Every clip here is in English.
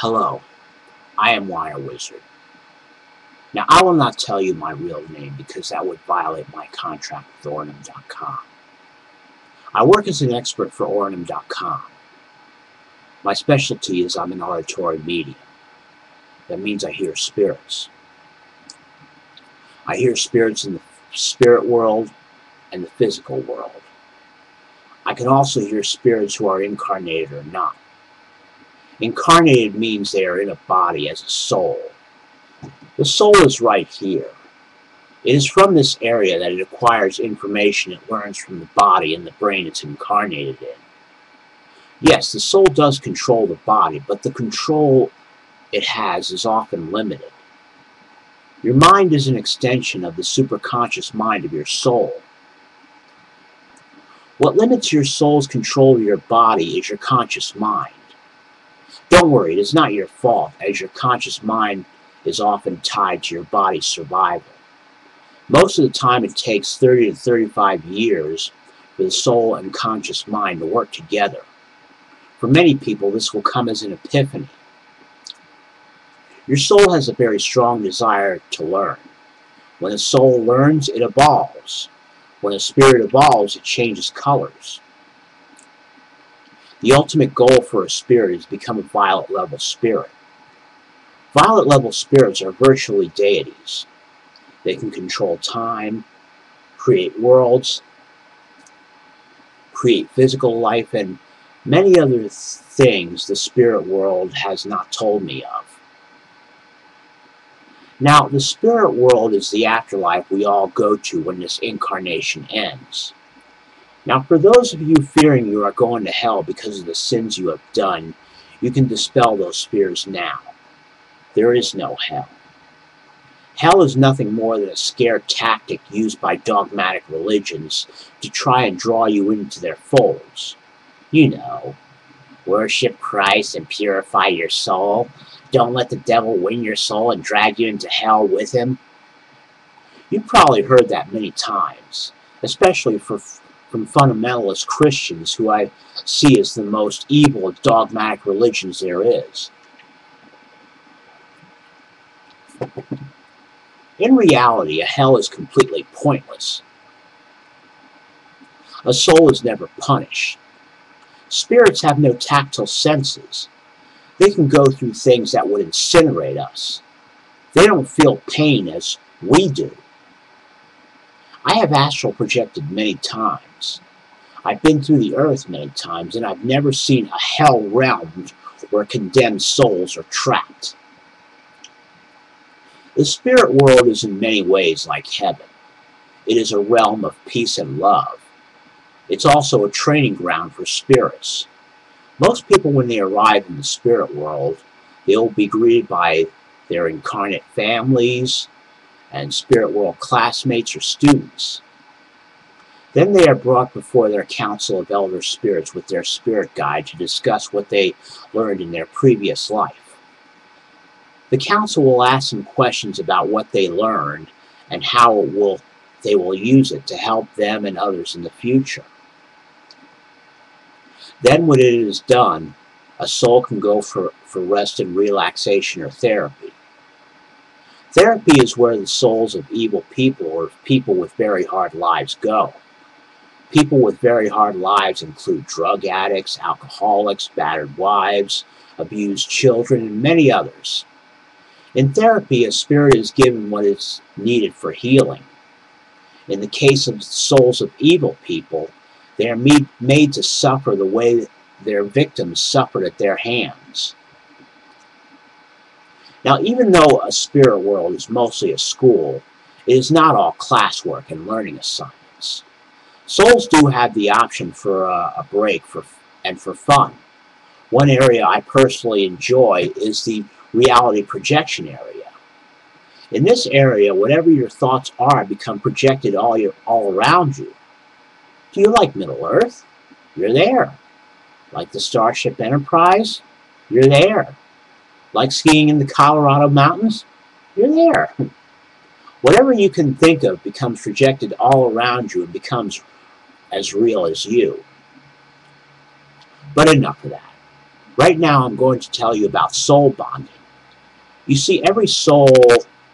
Hello, I am Wire Wizard. Now, I will not tell you my real name because that would violate my contract with Ornum.com. I work as an expert for Ornum.com. My specialty is I'm an auditory medium. That means I hear spirits. I hear spirits in the spirit world and the physical world. I can also hear spirits who are incarnated or not. Incarnated means they are in a body as a soul. The soul is right here. It is from this area that it acquires information it learns from the body and the brain it's incarnated in. Yes, the soul does control the body, but the control it has is often limited. Your mind is an extension of the superconscious mind of your soul. What limits your soul's control of your body is your conscious mind. Don't worry, it is not your fault, as your conscious mind is often tied to your body's survival. Most of the time it takes 30 to 35 years for the soul and conscious mind to work together. For many people, this will come as an epiphany. Your soul has a very strong desire to learn. When a soul learns, it evolves. When a spirit evolves, it changes colors. The ultimate goal for a spirit is to become a violet level spirit. Violet level spirits are virtually deities. They can control time, create worlds, create physical life, and many other things the spirit world has not told me of. Now, the spirit world is the afterlife we all go to when this incarnation ends. Now, for those of you fearing you are going to hell because of the sins you have done, you can dispel those fears now. There is no hell. Hell is nothing more than a scare tactic used by dogmatic religions to try and draw you into their folds. You know, worship Christ and purify your soul. Don't let the devil win your soul and drag you into hell with him. You've probably heard that many times, especially from fundamentalist Christians who I see as the most evil of dogmatic religions there is. In reality, a hell is completely pointless. A soul is never punished. Spirits have no tactile senses. They can go through things that would incinerate us. They don't feel pain as we do. I have astral projected many times. I've been through the earth many times, and I've never seen a hell realm where condemned souls are trapped. The spirit world is in many ways like heaven. It is a realm of peace and love. It's also a training ground for spirits. Most people, when they arrive in the spirit world, they will be greeted by their incarnate families and spirit world classmates or students. Then they are brought before their council of elder spirits with their spirit guide to discuss what they learned in their previous life. The council will ask them questions about what they learned and how they will use it to help them and others in the future. Then when it is done, a soul can go for rest and relaxation or therapy. Therapy is where the souls of evil people or people with very hard lives go. People with very hard lives include drug addicts, alcoholics, battered wives, abused children, and many others. In therapy, a spirit is given what is needed for healing. In the case of souls of evil people, they are made to suffer the way their victims suffered at their hands. Now, even though a spirit world is mostly a school, it is not all classwork and learning assignments. Souls do have the option for a break and for fun. One area I personally enjoy is the reality projection area. In this area, whatever your thoughts are become projected all around you. Do you like Middle Earth? You're there. Like the Starship Enterprise? You're there. Like skiing in the Colorado mountains? You're there. Whatever you can think of becomes projected all around you and becomes as real as you. But enough of that. Right now I'm going to tell you about soul bonding. You see, every soul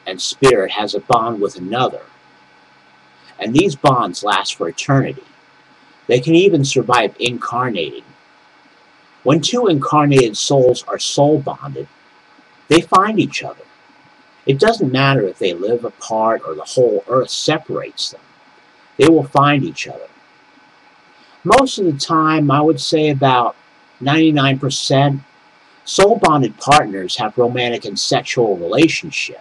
and spirit has a bond with another, and these bonds last for eternity. They can even survive incarnating. When two incarnated souls are soul bonded, they find each other. It doesn't matter if they live apart or the whole earth separates them. They will find each other. Most of the time, I would say about 99%, soul bonded partners have romantic and sexual relationship.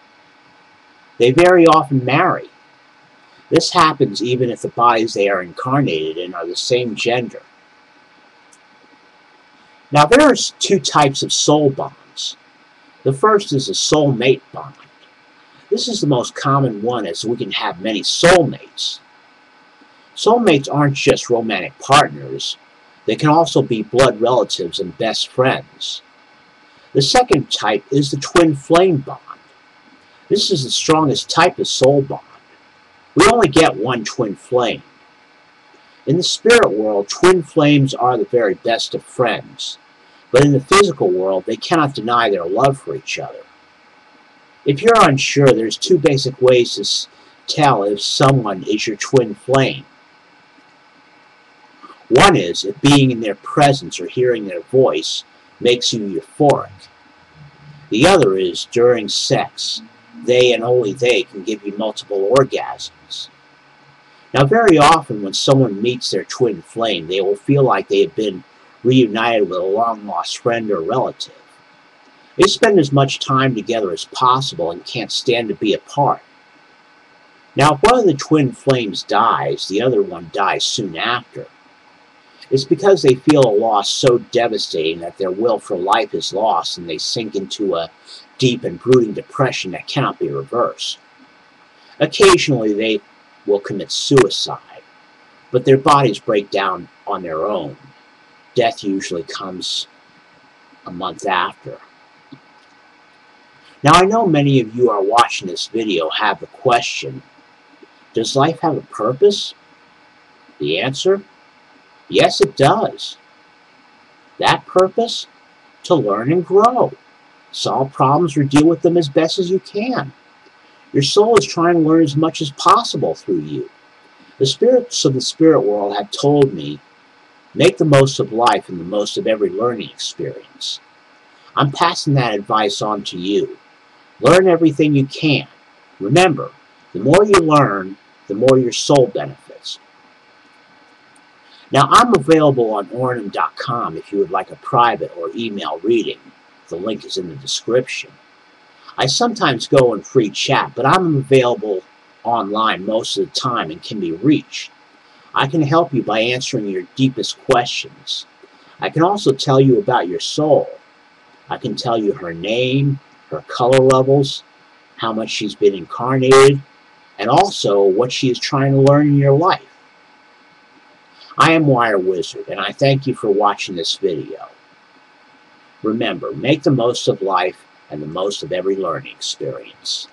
They very often marry. This happens even if the bodies they are incarnated in are the same gender. Now, there are two types of soul bonds. The first is a soulmate bond. This is the most common one, as we can have many soulmates. Soulmates aren't just romantic partners. They can also be blood relatives and best friends. The second type is the twin flame bond. This is the strongest type of soul bond. We only get one twin flame. In the spirit world, twin flames are the very best of friends. But in the physical world, they cannot deny their love for each other. If you're unsure, there's two basic ways to tell if someone is your twin flame. One is if being in their presence or hearing their voice makes you euphoric. The other is during sex. They and only they can give you multiple orgasms. Now, very often when someone meets their twin flame, they will feel like they have been reunited with a long-lost friend or relative. They spend as much time together as possible and can't stand to be apart. Now, if one of the twin flames dies, the other one dies soon after. It's because they feel a loss so devastating that their will for life is lost and they sink into a deep and brooding depression that cannot be reversed. Occasionally they will commit suicide, but their bodies break down on their own. Death usually comes a month after. Now, I know many of you are watching this video have the question, does life have a purpose? The answer? Yes, it does. That purpose? To learn and grow. Solve problems or deal with them as best as you can. Your soul is trying to learn as much as possible through you. The spirits of the spirit world have told me, make the most of life and the most of every learning experience. I'm passing that advice on to you. Learn everything you can. Remember, the more you learn, the more your soul benefits. Now, I'm available on ornum.com if you would like a private or email reading. The link is in the description. I sometimes go in free chat, but I'm available online most of the time and can be reached. I can help you by answering your deepest questions. I can also tell you about your soul. I can tell you her name, her color levels, how much she's been incarnated, and also what she is trying to learn in your life. I am Wire Wizard, and I thank you for watching this video. Remember, make the most of life and the most of every learning experience.